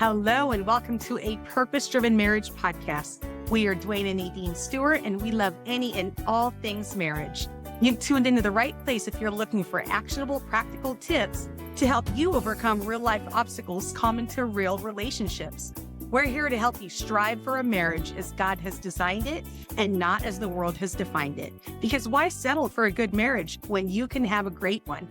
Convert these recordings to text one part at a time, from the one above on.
Hello, and welcome to a Purpose-Driven Marriage podcast. We are Dwayne and Nadine Stewart, and we love any and all things marriage. You've tuned into the right place if you're looking for actionable, practical tips to help you overcome real-life obstacles common to real relationships. We're here to help you strive for a marriage as God has designed it and not as the world has defined it. Because why settle for a good marriage when you can have a great one?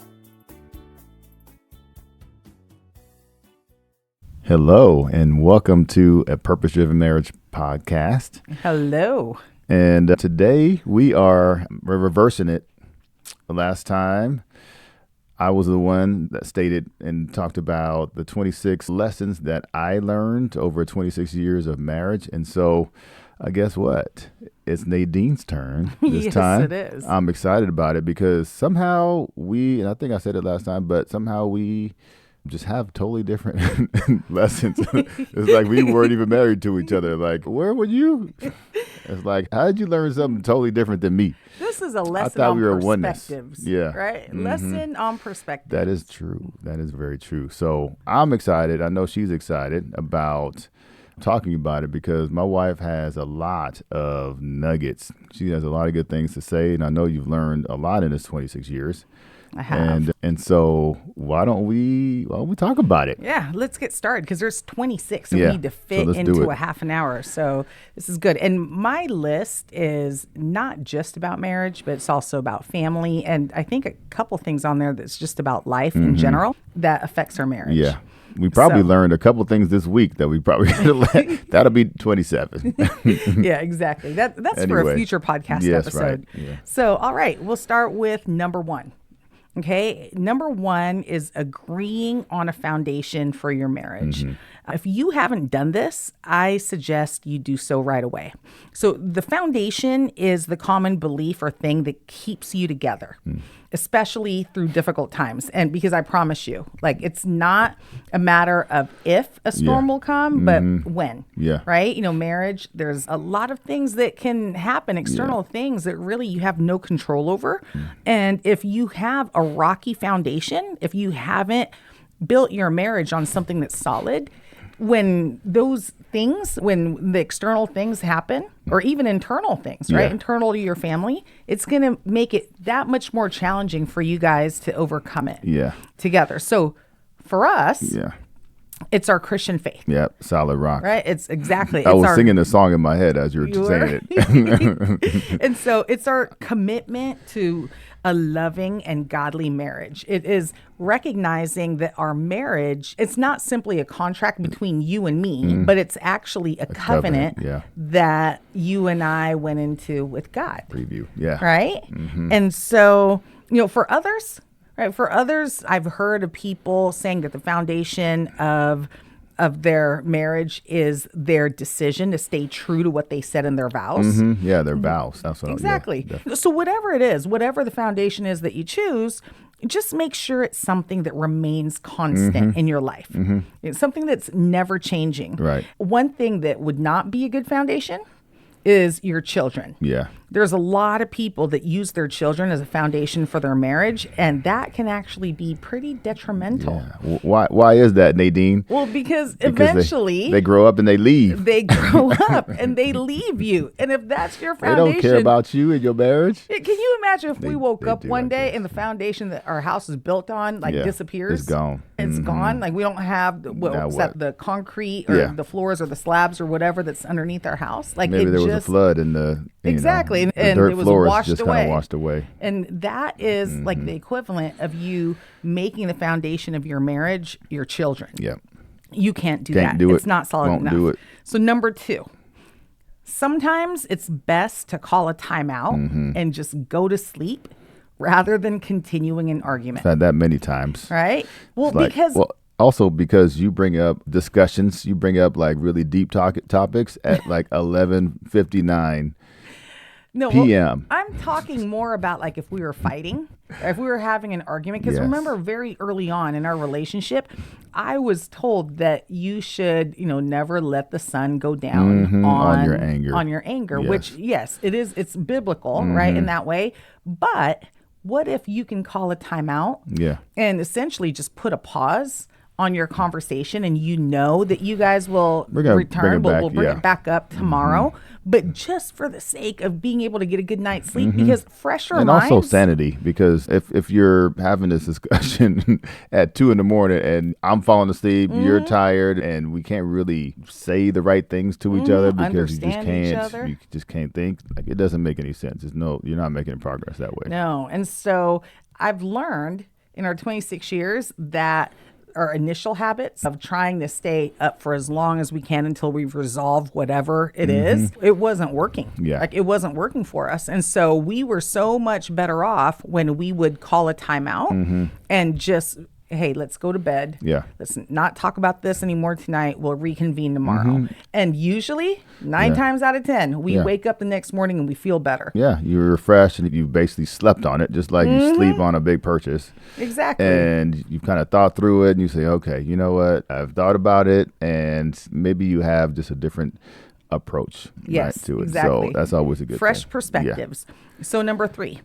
Hello, and welcome to a Purpose-Driven Marriage podcast. Hello. And today we're reversing it. Last time, I was the one that stated and talked about the 26 lessons that I learned over 26 years of marriage. And so, guess what? It's Nadine's turn this time. Yes, it is. I'm excited about it because somehow and I think I said it last time, but somehow we just have totally different lessons. It's like we weren't even married to each other. Like, where were you? It's like, how did you learn something totally different than me? This is a lesson on we were perspectives. Oneness. Yeah. Right? Mm-hmm. Lesson on perspective. That is true. That is very true. So I'm excited. I know she's excited about talking about it because my wife has a lot of nuggets. She has a lot of good things to say. And I know you've learned a lot in this 26 years. I have. And so why don't we talk about it? Yeah, let's get started because there's 26 and we need to fit so into a half an hour. So this is good. And my list is not just about marriage, but it's also about family. And I think a couple things on there that's just about life in general that affects our marriage. Yeah. We probably learned a couple things this week that we probably should have let. That'll be 27. Yeah, exactly. That's anyway, for a future podcast episode. Right. Yeah. So, all right, we'll start with number one. Okay. Number one is agreeing on a foundation for your marriage. If you haven't done this, I suggest you do so right away. So the foundation is the common belief or thing that keeps you together, especially through difficult times. And because I promise you, like, it's not a matter of if a storm will come, but when. Yeah. Right? You know, marriage, there's a lot of things that can happen, external things that really you have no control over. And if you have a rocky foundation, if you haven't built your marriage on something that's solid, when the external things happen, or even internal things, right? Internal to your family, it's going to make it that much more challenging for you guys to overcome it together. So for us, it's our Christian faith. Yep, solid rock. Right? It's exactly. I was singing the song in my head as you were saying it. And so it's our commitment to a loving and godly marriage. It is recognizing that our marriage, it's not simply a contract between you and me, but it's actually a covenant that you and I went into with God. Preview. Right? And so, you know, for others, I've heard of people saying that the foundation of their marriage is their decision to stay true to what they said in their vows. Yeah, their vows. That's what exactly. So whatever it is, whatever the foundation is that you choose, just make sure it's something that remains constant in your life. It's something that's never changing. Right. One thing that would not be a good foundation is your children. Yeah. There's a lot of people that use their children as a foundation for their marriage, and that can actually be pretty detrimental. Yeah. Why is that, Nadine? Well, because eventually they grow up and they leave. They grow up and they leave you. And if that's your foundation, they don't care about you and your marriage. Can you imagine if we woke up one day and the foundation that our house is built on disappears? It's gone. It's gone. Like, we don't have the concrete or the floors or the slabs or whatever that's underneath our house. Like, maybe there was a flood in the exactly. The and dirt it was floor washed just away. Kind of washed away. And that is like the equivalent of you making the foundation of your marriage your children. Yeah. You can't do Can't that. do It's not solid Won't enough. do it. So number two, sometimes it's best to call a timeout and just go to sleep rather than continuing an argument. I've had that many times. Right? Well, also because you bring up discussions, you bring up like really deep topics at like 11:59 p.m. I'm talking more about like if we were fighting, if we were having an argument. Because remember, very early on in our relationship, I was told that you should, never let the sun go down on your anger. On your anger, which it is. It's biblical, right, in that way. But what if you can call a timeout? Yeah. And essentially just put a pause on your conversation and you know that you guys will return, back, we'll bring it back up tomorrow. But just for the sake of being able to get a good night's sleep, because fresher and minds. also sanity, because if you're having this discussion at 2 a.m. and I'm falling asleep, you're tired, and we can't really say the right things to each other because you just can't think. Like, it doesn't make any sense. You're not making progress that way. No. And so I've learned in our 26 years that our initial habits of trying to stay up for as long as we can until we've resolved whatever it is, it wasn't working. Yeah. Like, it wasn't working for us. And so we were so much better off when we would call a timeout and just, hey, let's go to bed. Yeah. Let's not talk about this anymore tonight. We'll reconvene tomorrow. And usually 9 times out of 10, we wake up the next morning and we feel better. Yeah. You're refreshed and you basically slept on it, just like you sleep on a big purchase. Exactly. And you've kind of thought through it and you say, okay, you know what? I've thought about it, and maybe you have just a different approach to it. Exactly. So that's always a good Fresh thing. perspectives. So number 3,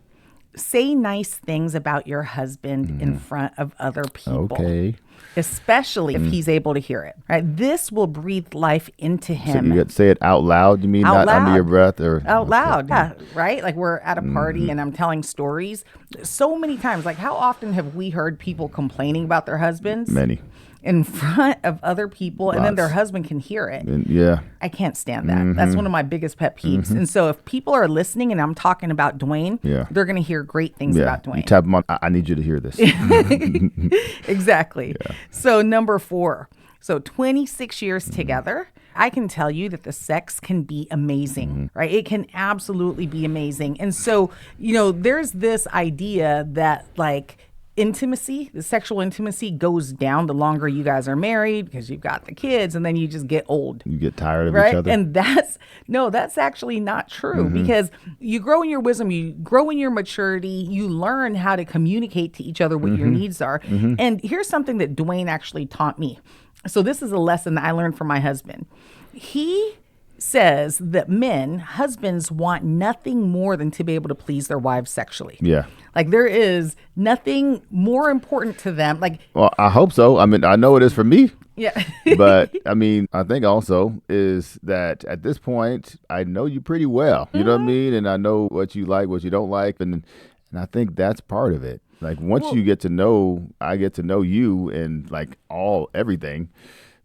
say nice things about your husband in front of other people. Okay. Especially if he's able to hear it. Right? This will breathe life into So him. you say it out loud, you mean, Out not under loud. your breath? Or Out loud. Yeah, right? Like, we're at a party and I'm telling stories. So many times, like, how often have we heard people complaining about their husbands? Many. In front of other people, and then Lots. their husband can hear it. And yeah. I can't stand that. That's one of my biggest pet peeves. And so if people are listening and I'm talking about Dwayne, they're going to hear great things about You Dwayne. tap them on, I need you to hear this. Exactly. So number 4. So 26 years together, I can tell you that the sex can be amazing, right? It can absolutely be amazing. And so, there's this idea that, like, intimacy, the sexual intimacy goes down the longer you guys are married because you've got the kids, and then you just get old. You get tired of Right? each other. And that's actually not true, because you grow in your wisdom, you grow in your maturity, you learn how to communicate to each other what your needs are. And here's something that Dwayne actually taught me. So this is a lesson that I learned from my husband. He says that husbands want nothing more than to be able to please their wives sexually. Yeah. Like, there is nothing more important to them. Like, Well, I hope so. I mean, I know it is for me. yeah. But I mean, I think also is that at this point, I know you pretty well. You know what I mean? And I know what you like, what you don't like. And I think that's part of it. Like, once you get to know, I get to know you and like everything,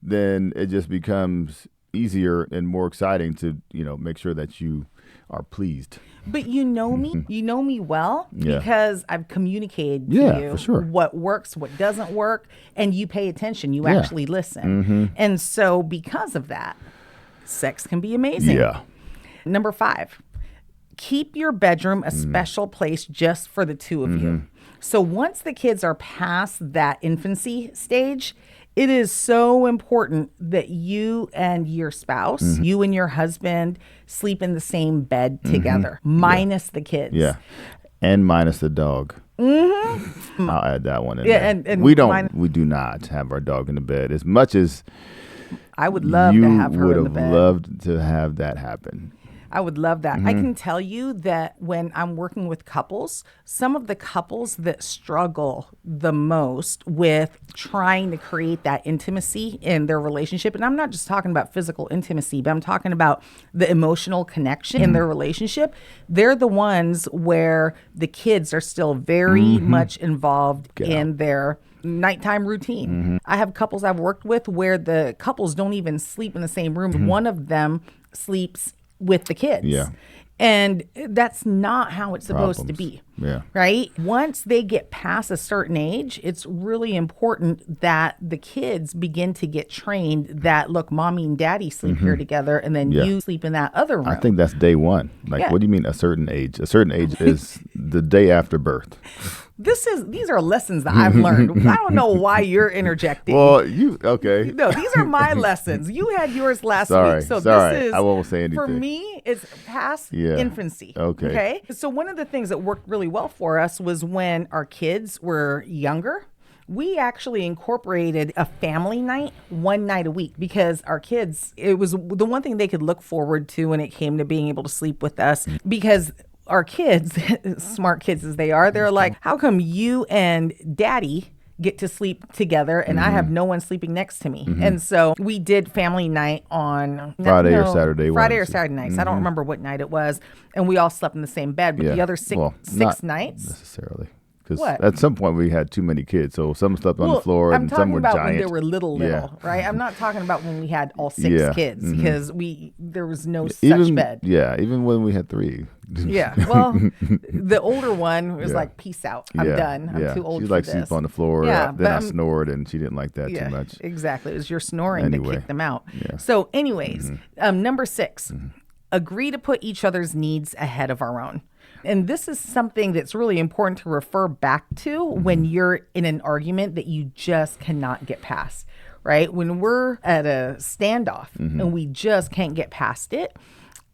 then it just becomes easier and more exciting to, make sure that you are pleased. But you know me well because I've communicated to you for sure. what works, what doesn't work, and you pay attention. You actually listen. And so because of that, sex can be amazing. Yeah. Number 5, keep your bedroom a special place just for the two of you. So once the kids are past that infancy stage, it is so important that you and your spouse, you and your husband, sleep in the same bed together, minus the kids. Yeah. And minus the dog. I'll add that one in there. And we do not have our dog in the bed as much as I would love to have her in the bed. You would have loved to have that happen. I would love that. I can tell you that when I'm working with couples, some of the couples that struggle the most with trying to create that intimacy in their relationship, and I'm not just talking about physical intimacy, but I'm talking about the emotional connection in their relationship, they're the ones where the kids are still very much involved in their nighttime routine. I have couples I've worked with where the couples don't even sleep in the same room. One of them sleeps with the kids. Yeah. And that's not how it's supposed to be. Yeah. Right? Once they get past a certain age, it's really important that the kids begin to get trained that, look, mommy and daddy sleep here together, and then you sleep in that other room. I think that's day one. Like, what do you mean a certain age? A certain age is the day after birth. These are lessons that I've learned. I don't know why you're interjecting. Well, okay. No, these are my lessons. You had yours last week. So sorry. this is, I won't say anything. For me, it's past infancy. Okay. So one of the things that worked really well for us was when our kids were younger. We actually incorporated a family night one night a week because our kids, it was the one thing they could look forward to when it came to being able to sleep with us, because our kids, smart kids as they are, they're like, how come you and daddy get to sleep together, and I have no one sleeping next to me. And so we did family night on Friday or Saturday. Friday or Saturday nights. I don't remember what night it was. And we all slept in the same bed. But the other six not nights. Necessarily. Because at some point we had too many kids, so some slept on the floor and some were giant. I'm talking about when they were little, right? I'm not talking about when we had all 6 kids, because there was no such bed. Yeah, even when we had 3. Yeah, well, the older one was like, peace out. I'm done. I'm too old for this. She sleep on the floor. Then I snored, and she didn't like that too much. Exactly. It was your snoring that kicked them out. Yeah. So anyways, number 6, agree to put each other's needs ahead of our own. And this is something that's really important to refer back to when you're in an argument that you just cannot get past, right? When we're at a standoff and we just can't get past it,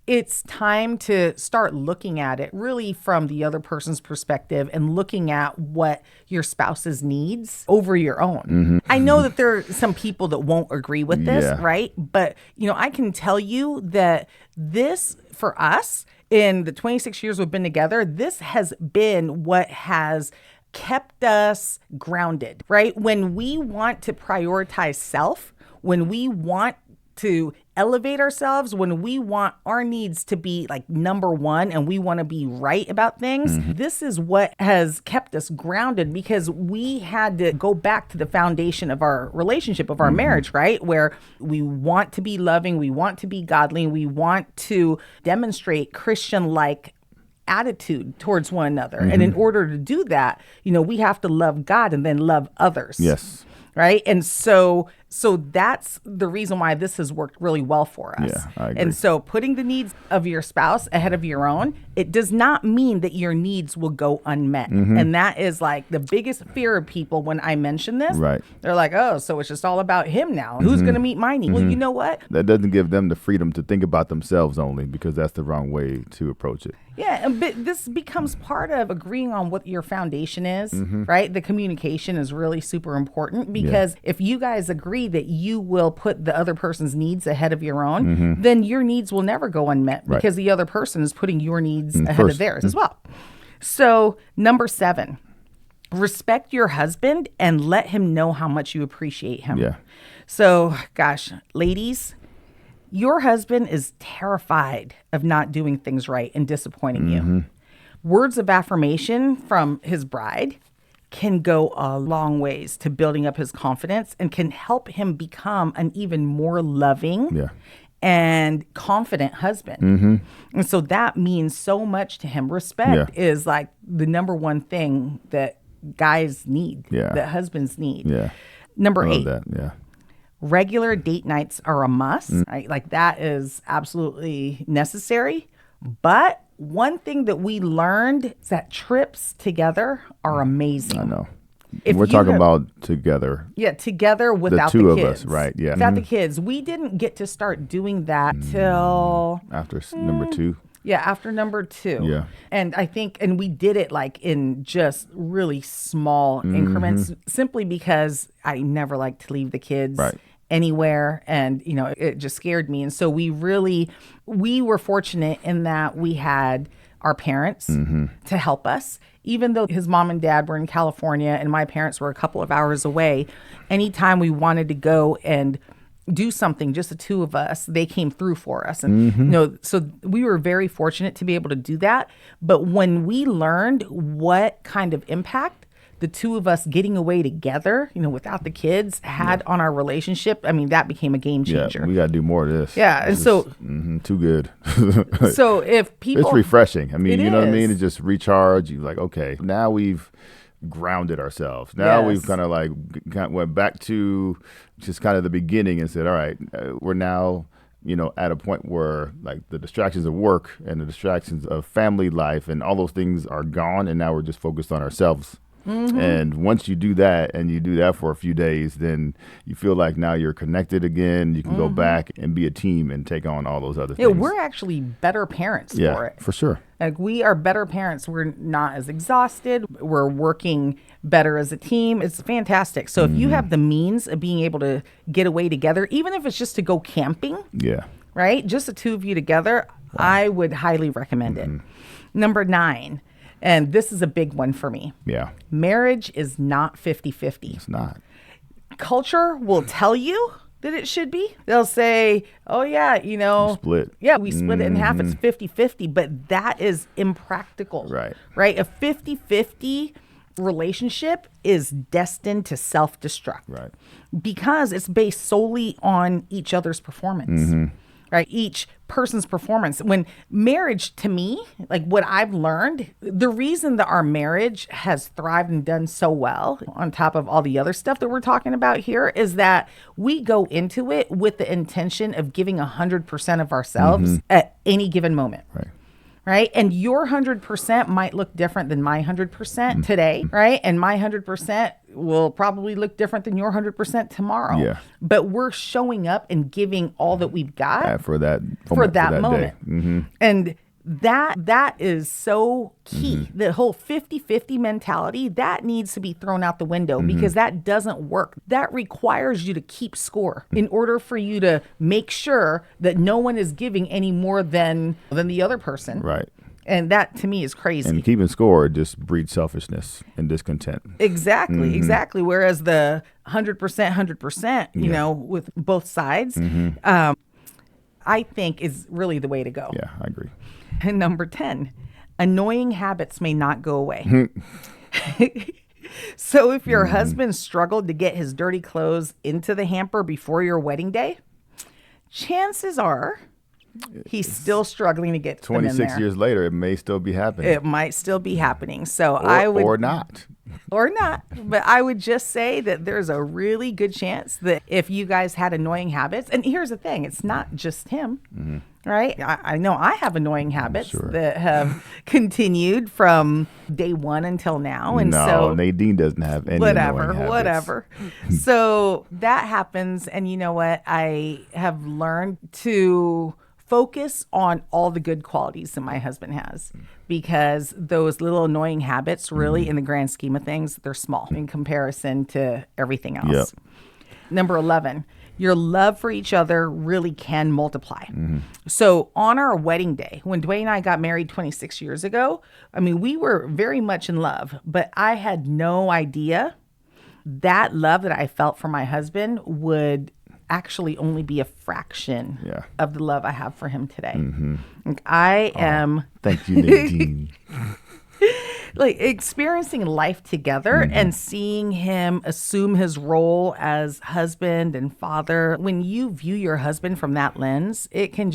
it's time to start looking at it really from the other person's perspective and looking at what your spouse's needs over your own. I know that there are some people that won't agree with this, right? But, I can tell you that this, for us, in the 26 years we've been together, this has been what has kept us grounded, right? When we want to prioritize self, when we want to elevate ourselves, when we want our needs to be like number one and we want to be right about things, this is what has kept us grounded, because we had to go back to the foundation of our relationship, of our marriage, right? Where we want to be loving, we want to be godly, we want to demonstrate Christian-like attitude towards one another. And in order to do that, we have to love God and then love others. Yes. Right. And so that's the reason why this has worked really well for us. Yeah, I agree. And so putting the needs of your spouse ahead of your own, it does not mean that your needs will go unmet. And that is like the biggest fear of people when I mention this. Right. They're like, oh, so it's just all about him now. Who's going to meet my needs? Well, you know what? That doesn't give them the freedom to think about themselves only, because that's the wrong way to approach it. Yeah, but this becomes part of agreeing on what your foundation is, right? The communication is really super important, because if you guys agree that you will put the other person's needs ahead of your own, then your needs will never go unmet, because the other person is putting your needs ahead of theirs as well. So number 7, respect your husband and let him know how much you appreciate him. Yeah. So, gosh, ladies, your husband is terrified of not doing things right and disappointing you. Words of affirmation from his bride can go a long ways to building up his confidence and can help him become an even more loving and confident husband. And so that means so much to him. Respect is like the number one thing that guys need, that husbands need. Number 8. Regular date nights are a must. Right? Like that is absolutely necessary. But one thing that we learned is that trips together are amazing. I know. We're talking about together. Yeah, together without the 2 kids. of us, right? Yeah. Without the kids. We didn't get to start doing that till after number 2. Yeah, after number 2. Yeah. And I think, and we did it like in just really small increments, simply because I never like to leave the kids anywhere. And, it just scared me. And so we were fortunate in that we had our parents to help us. Even though his mom and dad were in California and my parents were a couple of hours away, anytime we wanted to go and do something, just the 2 of us, they came through for us. And, so we were very fortunate to be able to do that. But when we learned what kind of impact the 2 of us getting away together, without the kids had on our relationship, I mean, that became a game changer. Yeah, we got to do more of this. Yeah. And so, too good. So if people, it's refreshing. I mean, you know what I mean? It just recharge. You like, okay, now we've grounded ourselves. Now we've kind of went back to just kind of the beginning and said, all right, we're now, at a point where like the distractions of work and the distractions of family life and all those things are gone. And now we're just focused on ourselves. And once you do that, and you do that for a few days, then you feel like now you're connected again. You can go back and be a team and take on all those other things. Yeah, we're actually better parents for it. For sure. Like we are better parents. We're not as exhausted. We're working better as a team. It's fantastic. So if you have the means of being able to get away together, even if it's just to go camping, right? Just the 2 of you together, I would highly recommend it. Number 9. And this is a big one for me. Yeah. Marriage is not 50-50. It's not. Culture will tell you that it should be. They'll say, oh yeah, Split. Yeah, we split it in half. It's 50-50, but that is impractical. Right. Right? A 50-50 relationship is destined to self-destruct. Right. Because it's based solely on each other's performance. Right? Each person's performance. When marriage, to me, like what I've learned, the reason that our marriage has thrived and done so well, on top of all the other stuff that we're talking about here, is that we go into it with the intention of giving 100% of ourselves at any given moment. Right. Right. And your 100% might look different than my 100% today. Right. And my 100% will probably look different than your 100% tomorrow. Yeah. But we're showing up and giving all that we've got For that moment. Day. And that is so key. The whole 50-50 mentality, that needs to be thrown out the window because that doesn't work. That requires you to keep score in order for you to make sure that no one is giving any more than the other person. Right. And that to me is crazy. And keeping score just breeds selfishness and discontent. Exactly. Whereas the 100%, you know, with both sides, I think is really the way to go. Yeah, I agree. And number 10, annoying habits may not go away. So if your husband struggled to get his dirty clothes into the hamper before your wedding day, chances are he's still struggling to get them in there. 26 years later, it may still be happening. It might still be happening. So or not. Or not. But I would just say that there's a really good chance that if you guys had annoying habits, and here's the thing, it's not just him, right? I know I have annoying habits that have continued from day one until now. And so Nadine doesn't have any annoying habits. Whatever. So that happens. And you know what? I have learned to focus on all the good qualities that my husband has, because those little annoying habits really, in the grand scheme of things, they're small in comparison to everything else. Yep. Number 11, your love for each other really can multiply. So on our wedding day, when Dwayne and I got married 26 years ago, I mean, we were very much in love, but I had no idea that love that I felt for my husband would actually only be a fraction of the love I have for him today. Like, I am Thank you, Nadine. like experiencing life together and seeing him assume his role as husband and father. When you view your husband from that lens, it can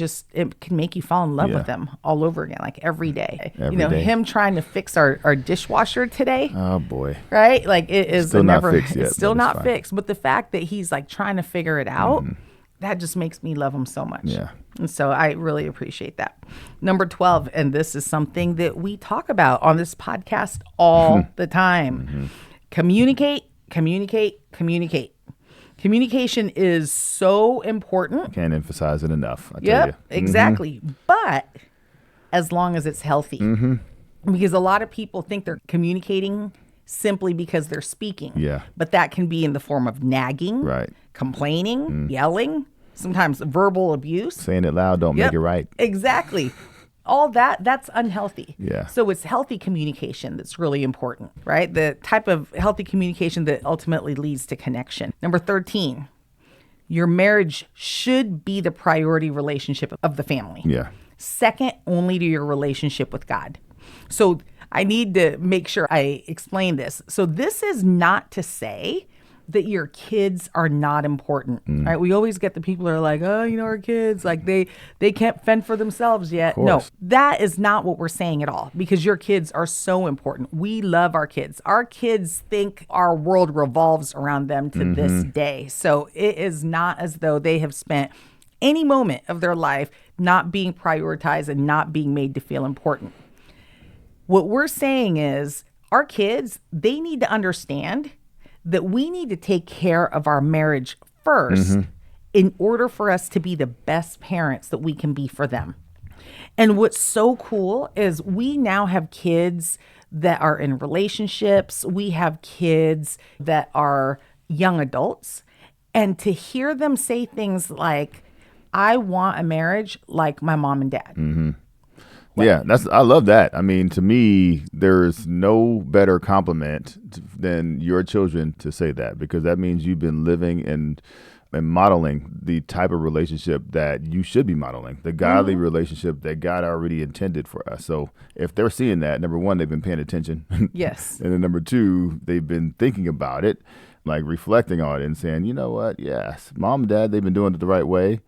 make you fall in love with him all over again, like every day. Every day. Him trying to fix our dishwasher today. Oh boy. Right? Like it is still not fixed yet. It's still not fixed. But the fact that he's like trying to figure it out, that just makes me love him so much. Yeah. And so I really appreciate that. Number 12, and this is something that we talk about on this podcast all the time. Communicate. Communication is so important. Can't emphasize it enough. I tell you. Exactly. But as long as it's healthy. Because a lot of people think they're communicating simply because they're speaking. Yeah. But that can be in the form of nagging, complaining, yelling, sometimes verbal abuse. Saying it loud don't make it right. Exactly. All that's unhealthy. Yeah. So it's healthy communication that's really important, right? The type of healthy communication that ultimately leads to connection. Number 13, your marriage should be the priority relationship of the family. Yeah. Second only to your relationship with God. So I need to make sure I explain this. So this is not to say that your kids are not important, right? We always get the people who are like, oh, our kids, like they can't fend for themselves yet. No, that is not what we're saying at all, because your kids are so important. We love our kids. Our kids think our world revolves around them to this day. So it is not as though they have spent any moment of their life not being prioritized and not being made to feel important. What we're saying is our kids, they need to understand that we need to take care of our marriage first in order for us to be the best parents that we can be for them. And what's so cool is we now have kids that are in relationships. We have kids that are young adults. And to hear them say things like, I want a marriage like my mom and dad. Yeah, I love that. I mean, to me, there's no better compliment than your children to say that, because that means you've been living and modeling the type of relationship that you should be modeling, the godly relationship that God already intended for us. So if they're seeing that, number one, they've been paying attention. Yes. And then number two, they've been thinking about it, like reflecting on it and saying, you know what? Yes, mom and dad, they've been doing it the right way.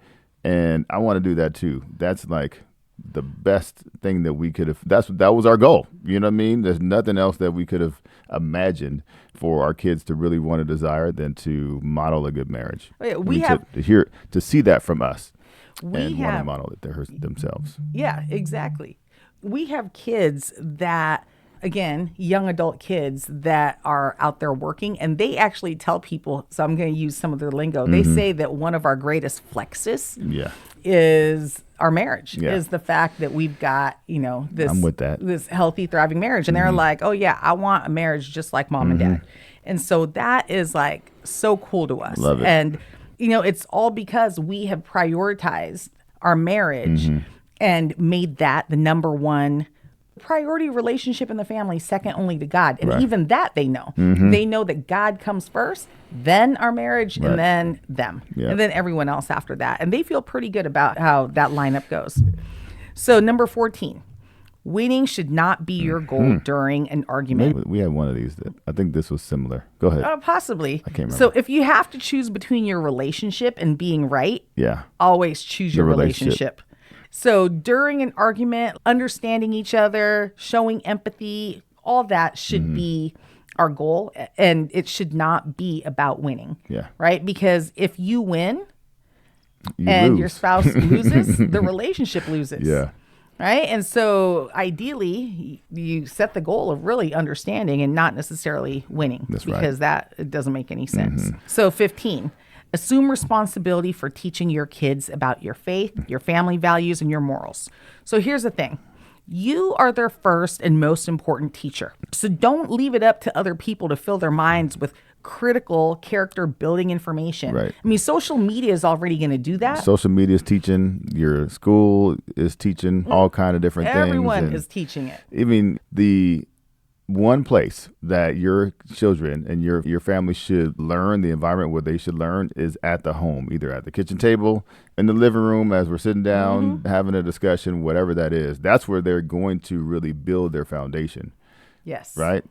And I want to do that too. That's like the best thing that we could have. That was our goal. You know what I mean? There's nothing else that we could have imagined for our kids to really want to desire than to model a good marriage. To see that from us and want to model it themselves. Yeah, exactly. We have kids that, again, young adult kids that are out there working, and they actually tell people, so I'm going to use some of their lingo. They say that one of our greatest flexes is our marriage, is the fact that we've got, this, I'm with that. This healthy, thriving marriage. And they're like, oh yeah, I want a marriage just like mom and dad. And so that is like so cool to us. Love it. And, it's all because we have prioritized our marriage and made that the number one priority relationship in the family, second only to God. And even that they know. They know that God comes first, then our marriage, and then them. And then everyone else after that. And they feel pretty good about how that lineup goes. So number 14, winning should not be your goal during an argument. Maybe we had one of these that I think this was similar. Go ahead. Possibly. I can't remember. So if you have to choose between your relationship and being right, yeah, always choose your relationship. So during an argument, understanding each other, showing empathy, all that should be our goal. And it should not be about winning. Yeah. Right? Because if you win you and lose. your spouse loses, the relationship loses. Yeah. Right? And so ideally, you set the goal of really understanding and not necessarily winning. That's because that it doesn't make any sense. So 15. Assume responsibility for teaching your kids about your faith, your family values, and your morals. So here's the thing. You are their first and most important teacher. So don't leave it up to other people to fill their minds with critical character building information. Right. I mean, social media is already going to do that. Social media is teaching. Your school is teaching all kind of different things. Everyone is teaching it. Even the one place that your children and your family should learn, the environment where they should learn, is at the home, either at the kitchen table, in the living room as we're sitting down, having a discussion, whatever that is. That's where they're going to really build their foundation. Yes. Right?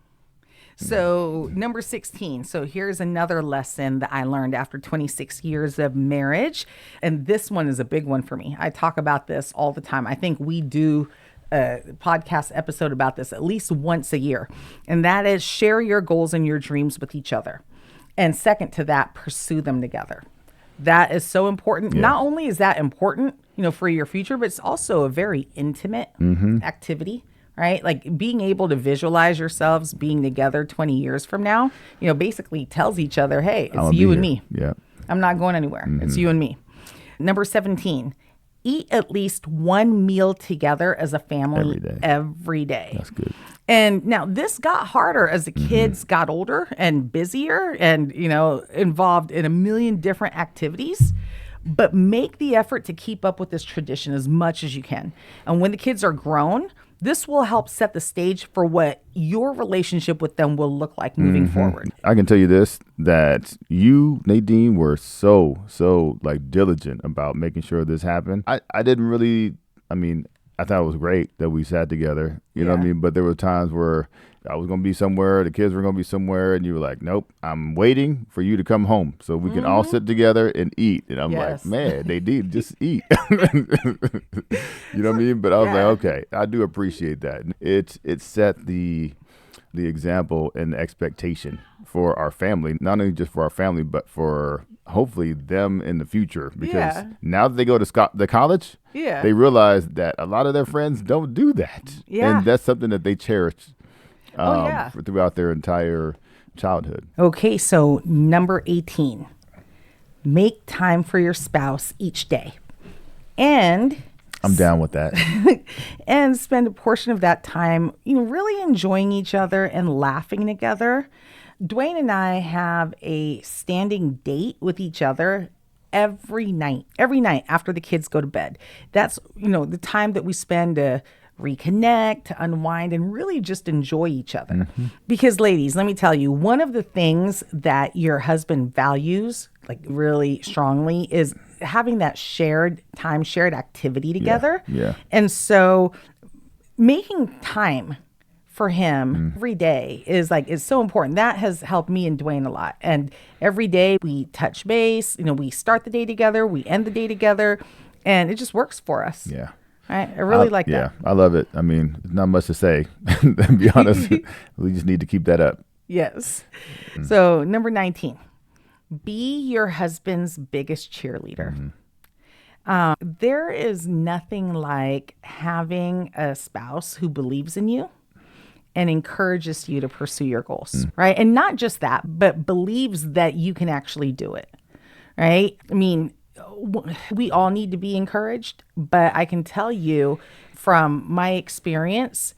So number 16. So here's another lesson that I learned after 26 years of marriage. And this one is a big one for me. I talk about this all the time. I think we do a podcast episode about this at least once a year. And that is share your goals and your dreams with each other. And second to that, pursue them together. That is so important. Not only is that important, for your future, but it's also a very intimate activity, right? Like being able to visualize yourselves being together 20 years from now, basically tells each other, hey, it's you and me. Yeah. I'm not going anywhere. It's you and me. Number 17. Eat at least one meal together as a family every day. That's good. And now this got harder as the kids got older and busier and, involved in a million different activities. But make the effort to keep up with this tradition as much as you can. And when the kids are grown, this will help set the stage for what your relationship with them will look like moving forward. I can tell you this, that you, Nadine, were so like diligent about making sure this happened. I didn't really, I thought it was great that we sat together, you know what I mean? But there were times where I was going to be somewhere, the kids were going to be somewhere, and you were like, nope, I'm waiting for you to come home so we can all sit together and eat. And I'm like, man, Nadine, just eat. You know what I mean? But I was like, okay, I do appreciate that. It set the example and the expectation for our family, not only just for our family, but for hopefully them in the future. Because now that they go to the college, they realize that a lot of their friends don't do that. And that's something that they cherish throughout their entire childhood. Okay, so number 18, make time for your spouse each day. And I'm down with that. and spend a portion of that time, really enjoying each other and laughing together. Dwayne and I have a standing date with each other every night after the kids go to bed. That's, the time that we spend to reconnect, to unwind, and really just enjoy each other. Because ladies, let me tell you, one of the things that your husband values like really strongly is having that shared time, shared activity together. Yeah. And so making time for him every day is so important. That has helped me and Dwayne a lot. And every day we touch base, we start the day together, we end the day together, and it just works for us. Yeah. I really like that. Yeah, I love it. I mean, not much to say. To be honest, we just need to keep that up. Yes. So number 19, be your husband's biggest cheerleader. There is nothing like having a spouse who believes in you and encourages you to pursue your goals, right? And not just that, but believes that you can actually do it, right? I mean, we all need to be encouraged, but I can tell you from my experience,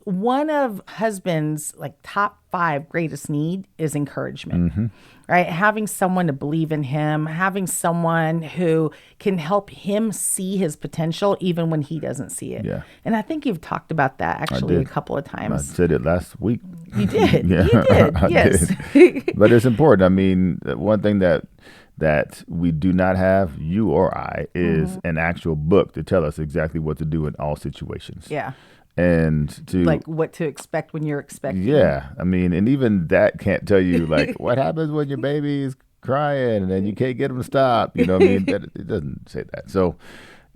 one of husband's like top 5 greatest need is encouragement, right? Having someone to believe in him, having someone who can help him see his potential even when he doesn't see it. Yeah. And I think you've talked about that actually a couple of times. I said it last week. You did. Yeah, You did. I Yes. did. But it's important. I mean, one thing that we do not have, you or I, is an actual book to tell us exactly what to do in all situations. Yeah. And to Like what to expect when you're expecting. Yeah. I mean, and even that can't tell you like what happens when your baby is crying and then you can't get them to stop. You know what I mean? It doesn't say that. So,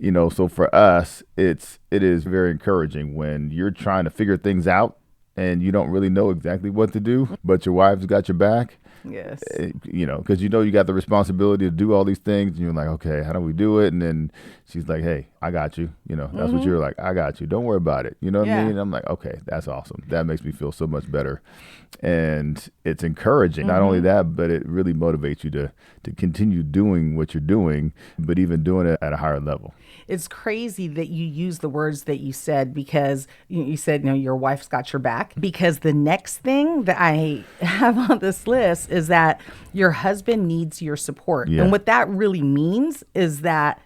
so for us, it is very encouraging when you're trying to figure things out and you don't really know exactly what to do, but your wife's got your back. Yes. Because you got the responsibility to do all these things. And you're like, okay, how do we do it? And then she's like, hey, I got you. That's what you're like. I got you. Don't worry about it. You know what I mean? And I'm like, okay, that's awesome. That makes me feel so much better. And it's encouraging. Not only that, but it really motivates you to continue doing what you're doing, but even doing it at a higher level. It's crazy that you use the words that you said because you said, your wife's got your back. Because the next thing that I have on this list is that your husband needs your support. Yeah. And what that really means is that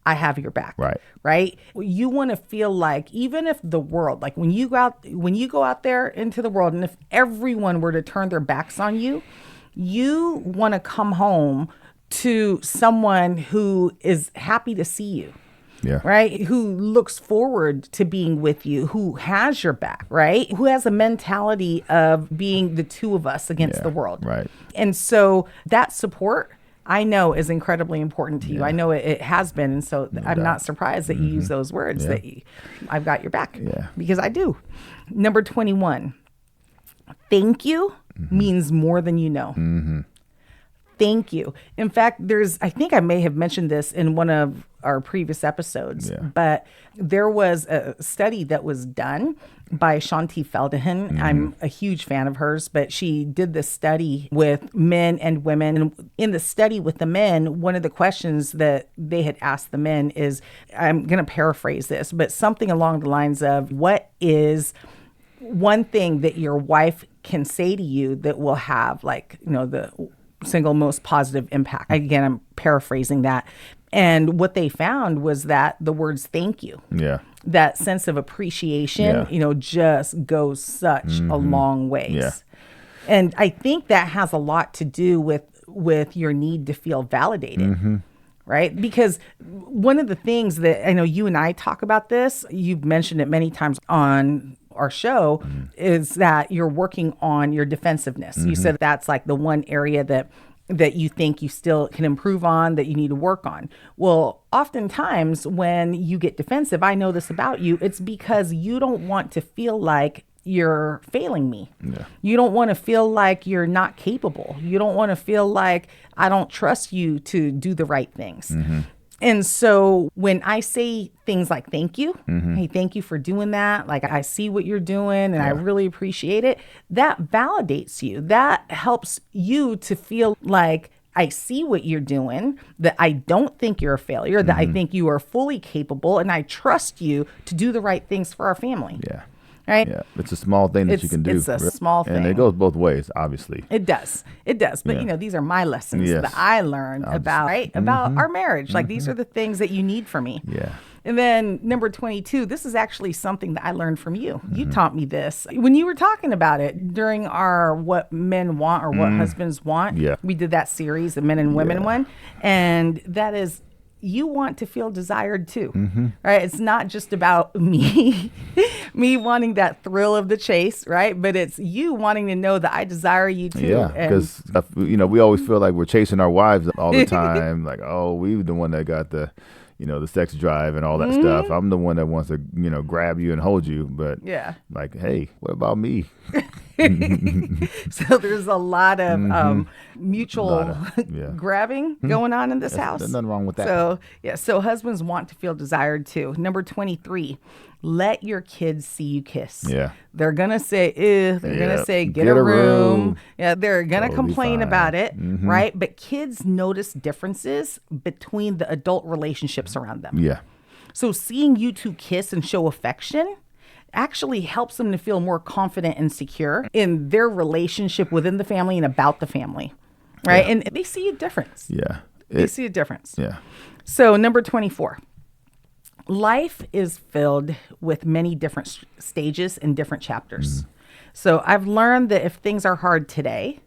I have your back. Right. You want to feel like even if the world, like when you go out there into the world, and if everyone were to turn their backs on you, you want to come home to someone who is happy to see you. Yeah. Right. Who looks forward to being with you, who has your back, right? Who has a mentality of being the two of us against the world. Right. And so that support, I know, is incredibly important to you. I know it has been. And so I'm not surprised that you use those words, that I've got your back, because I do. Number 21, thank you means more than you know. Thank you. In fact, I think I may have mentioned this in one of our previous episodes, but there was a study that was done by Shanti Feldman. I'm a huge fan of hers, but she did this study with men and women. And in the study with the men, one of the questions that they had asked the men is, I'm going to paraphrase this, but something along the lines of, what is one thing that your wife can say to you that will have the single most positive impact? Again, I'm paraphrasing that. And what they found was that the words thank you, that sense of appreciation, just goes such a long ways. Yeah. And I think that has a lot to do with your need to feel validated. Right? Because one of the things that I know you and I talk about this, you've mentioned it many times on our show, is that you're working on your defensiveness. You said that's like the one area that you think you still can improve on, that you need to work on. Well, oftentimes when you get defensive, I know this about you, it's because you don't want to feel like you're failing me. You don't want to feel like you're not capable. You don't want to feel like I don't trust you to do the right things. And so when I say things like, thank you, hey, thank you for doing that. Like, I see what you're doing and I really appreciate it. That validates you. That helps you to feel like I see what you're doing, that I don't think you're a failure, that I think you are fully capable, and I trust you to do the right things for our family. Right? Yeah, it's a small thing that you can do. It's a small thing. And it goes both ways, obviously. It does. But, these are my lessons that I learned about our marriage. Like, these are the things that you need from me. And then number 22, this is actually something that I learned from you. You taught me this when you were talking about it during our What Men Want or What Husbands Want. Yeah. We did that series, the Men and Women one. And that is, you want to feel desired too, right? It's not just about me wanting that thrill of the chase, right? But it's you wanting to know that I desire you too. Yeah, because we always feel like we're chasing our wives all the time. Like, oh, we were the one that got the sex drive and all that stuff. I'm the one that wants to, grab you and hold you. But like, hey, what about me? So there's a lot of mutual grabbing going on in this house. There's nothing wrong with that. So husbands want to feel desired too. Number 23, let your kids see you kiss. Yeah. They're going to say, ew. They're going to say, get a room. Yeah, they're going to complain about it, right? But kids notice differences between the adult relationships around them. Yeah. So seeing you two kiss and show affection actually helps them to feel more confident and secure in their relationship within the family and about the family, right? And they see a difference. Yeah. They see a difference. Yeah. So number 24, life is filled with many different stages and different chapters. So I've learned that if things are hard today,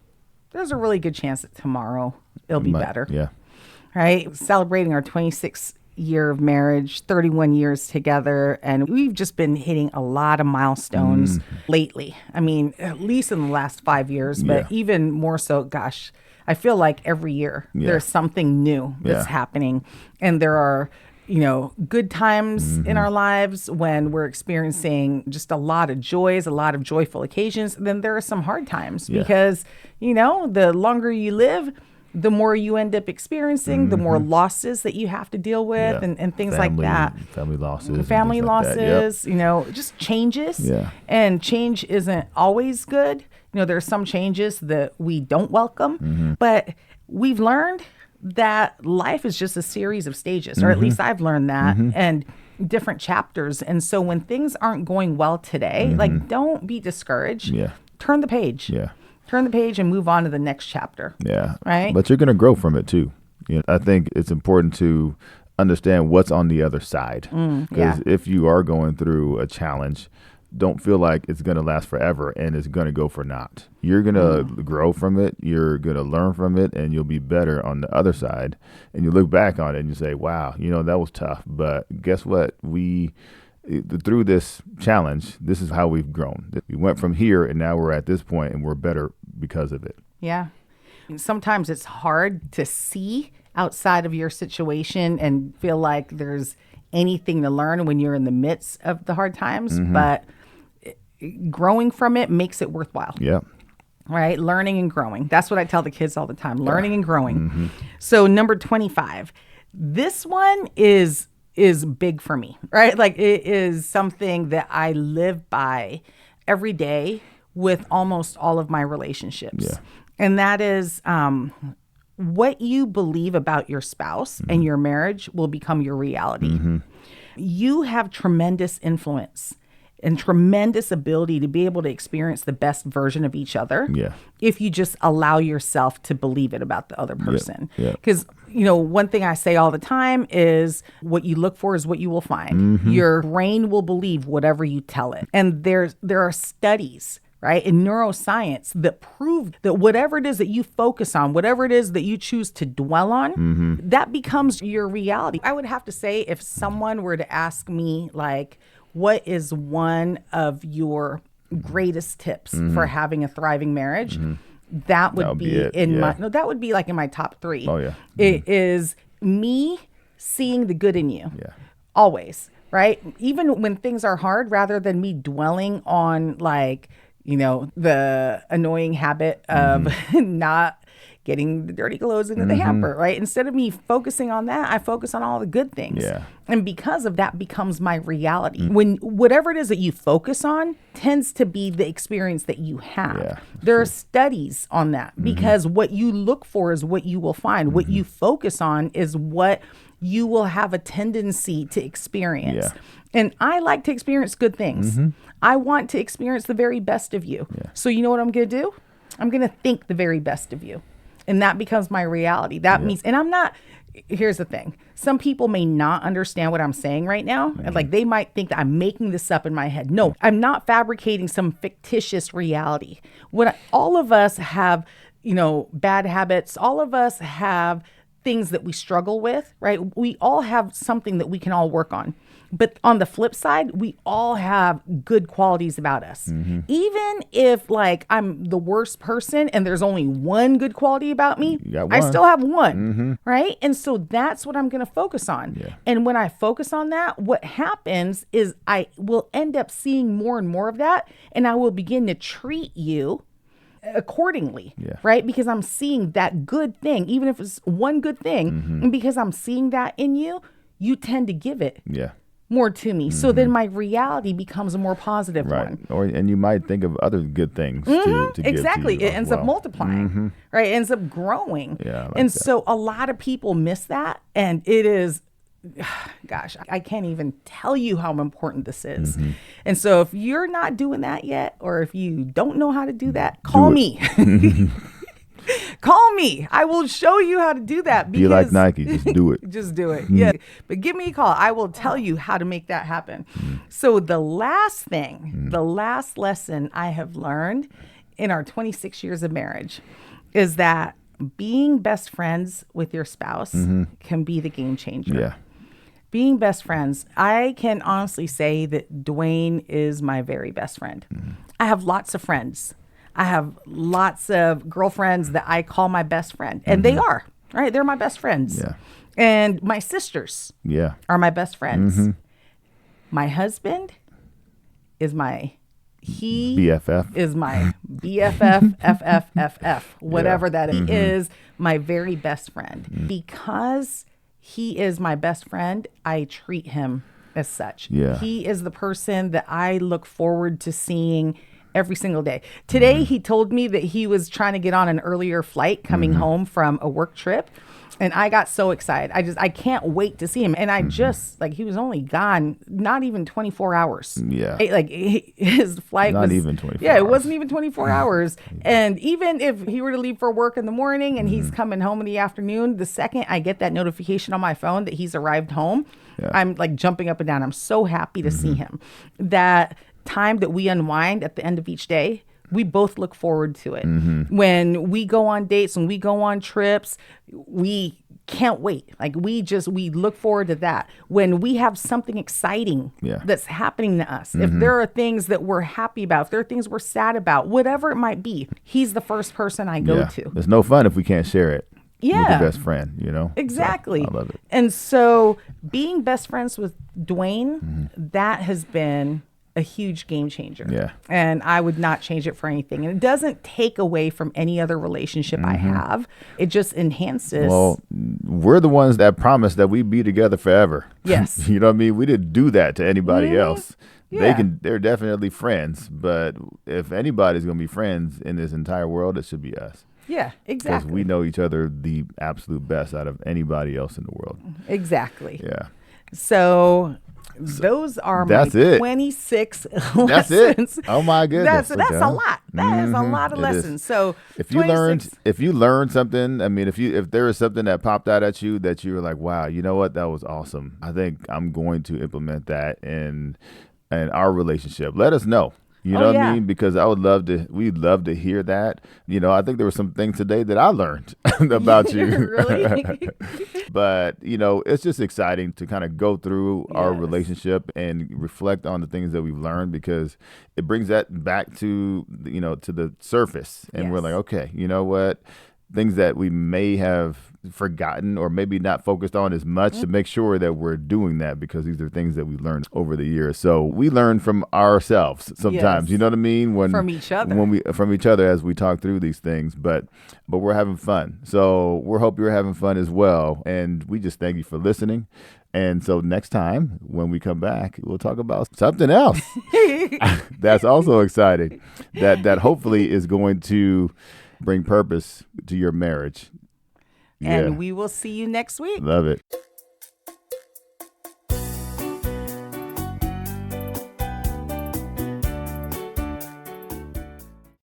there's a really good chance that tomorrow it'll be better. Yeah. Right? Celebrating our 26th year of marriage, 31 years together, and we've just been hitting a lot of milestones lately. I mean, at least in the last 5 years, but even more so, gosh, I feel like every year there's something new that's happening. And there are, good times in our lives when we're experiencing just a lot of joys, a lot of joyful occasions. And then there are some hard times because, the longer you live, the more you end up experiencing, the more losses that you have to deal with and things like that. Family losses. Family losses, Yep. Just changes. Yeah. And change isn't always good. There are some changes that we don't welcome, but we've learned that life is just a series of stages, or at least I've learned that, and different chapters. And so when things aren't going well today, like, don't be discouraged. Yeah. Turn the page. Yeah. Turn the page and move on to the next chapter. Yeah. Right. But you're going to grow from it too. I think it's important to understand what's on the other side. Because if you are going through a challenge, don't feel like it's going to last forever and it's going to go for naught. You're going to grow from it. You're going to learn from it, and you'll be better on the other side. And you look back on it and you say, wow, that was tough. But guess what? Through this challenge, this is how we've grown. We went from here and now we're at this point and we're better because of it. Yeah. Sometimes it's hard to see outside of your situation and feel like there's anything to learn when you're in the midst of the hard times, but growing from it makes it worthwhile. Yeah. Right? Learning and growing. That's what I tell the kids all the time, learning and growing. So number 25, this one is big for me, right? Like, it is something that I live by every day with almost all of my relationships. Yeah. And that is what you believe about your spouse and your marriage will become your reality. You have tremendous influence and tremendous ability to be able to experience the best version of each other if you just allow yourself to believe it about the other person. Because, one thing I say all the time is what you look for is what you will find. Your brain will believe whatever you tell it. And there are studies, right, in neuroscience that prove that whatever it is that you focus on, whatever it is that you choose to dwell on, that becomes your reality. I would have to say, if someone were to ask me, like, what is one of your greatest tips for having a thriving marriage? That would be in that would be like in my top 3. Oh, yeah. It is me seeing the good in you. Yeah. Always, right? Even when things are hard, rather than me dwelling on, like, the annoying habit of not getting the dirty clothes into the hamper, right? Instead of me focusing on that, I focus on all the good things. Yeah. And because of that becomes my reality. When whatever it is that you focus on tends to be the experience that you have. Yeah, there are studies on that because what you look for is what you will find. What you focus on is what you will have a tendency to experience. Yeah. And I like to experience good things. I want to experience the very best of you. Yeah. So you know what I'm going to do? I'm going to think the very best of you. And that becomes my reality. That means, and I'm not, here's the thing. Some people may not understand what I'm saying right now. And like they might think that I'm making this up in my head. No, I'm not fabricating some fictitious reality. All of us have, bad habits. All of us have things that we struggle with, right? We all have something that we can all work on. But on the flip side, we all have good qualities about us. Even if like I'm the worst person and there's only one good quality about me, I still have one, right? And so that's what I'm going to focus on. Yeah. And when I focus on that, what happens is I will end up seeing more and more of that, and I will begin to treat you accordingly, right? Because I'm seeing that good thing, even if it's one good thing, and because I'm seeing that in you, you tend to give it more to me. So then my reality becomes a more positive one. And you might think of other good things to give exactly. to you It ends up multiplying, right? It ends up growing. Yeah, and so a lot of people miss that, and it is, gosh, I can't even tell you how important this is. And so if you're not doing that yet, or if you don't know how to do that, call me. Call me. I will show you how to do that. Be like Nike. Just do it. Just do it. Yeah. But give me a call. I will tell you how to make that happen. So the last thing, the last lesson I have learned in our 26 years of marriage is that being best friends with your spouse can be the game changer. Yeah. Being best friends, I can honestly say that Dwayne is my very best friend. I have lots of friends. I have lots of girlfriends that I call my best friend, and they are, right? They're my best friends. Yeah. And my sisters are my best friends. My husband is BFF. is my BFF, FFFF, whatever that is, my very best friend. Because he is my best friend, I treat him as such. Yeah. He is the person that I look forward to seeing every single day. Today, he told me that he was trying to get on an earlier flight coming home from a work trip. And I got so excited. I can't wait to see him. And I just, he was only gone not even 24 hours. Yeah. His flight Not was... even 24 Yeah, hours. it wasn't even 24 hours. And even if he were to leave for work in the morning and he's coming home in the afternoon, the second I get that notification on my phone that he's arrived home, I'm jumping up and down. I'm so happy to see him. That time that we unwind at the end of each day, we both look forward to it. When we go on dates, when we go on trips, we can't wait. We look forward to that. When we have something exciting that's happening to us, if there are things that we're happy about, if there are things we're sad about, whatever it might be, he's the first person I go to. It's no fun if we can't share it with your best friend, Exactly. So, I love it. And so being best friends with Dwayne, that has been a huge game changer. Yeah. And I would not change it for anything. And it doesn't take away from any other relationship I have. It just enhances. Well, we're the ones that promised that we'd be together forever. Yes. You know what I mean? We didn't do that to anybody else. Yeah. They're definitely friends, but if anybody's going to be friends in this entire world, it should be us. Yeah, exactly. Because we know each other the absolute best out of anybody else in the world. Exactly. Yeah. So those are that's my it. 26 That's lessons. it. Oh my goodness. That's a lot. That is a lot of lessons. So if you learned something, I mean, if there is something that popped out at you that you were like, wow, you know what, that was awesome. I think I'm going to implement that in our relationship. Let us know. You know what I mean? Because we'd love to hear that. I think there were some things today that I learned about you. Really? But, it's just exciting to kind of go through our relationship and reflect on the things that we've learned, because it brings that back to the surface. And we're like, okay, you know what? Things that we may have forgotten or maybe not focused on as much, to make sure that we're doing that, because these are things that we learned over the years. So we learn from ourselves sometimes, you know what I mean? From each other. From each other as we talk through these things, but we're having fun. So we hope you're having fun as well. And we just thank you for listening. And so next time when we come back, we'll talk about something else that's also exciting, that hopefully is going to bring purpose to your marriage. And we will see you next week. Love it.